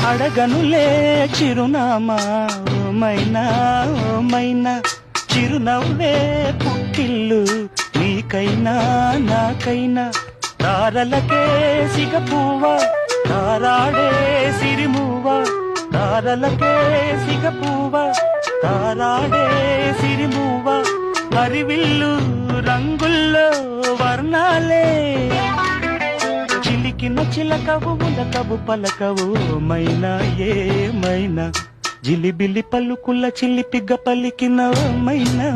అడగనులే చిరునామా ఓమైనా ఓమైనా చిరునవ్వే పుట్టిల్లు నీకైనా నాకైనా తారలకే సిగపువ్వ తారాడే సిరిమువ్వ తారలకే సిగపువ్వ తారాడే సిరిమువ్వ హరివిల్లు రంగుల్లో వర్ణాలే చిలికిన చిలకవు ఉలకవు పలకవు మైనా ఏమైనా జిలిబిలి పలుకుల చిలిపిగ పలికిన మైనా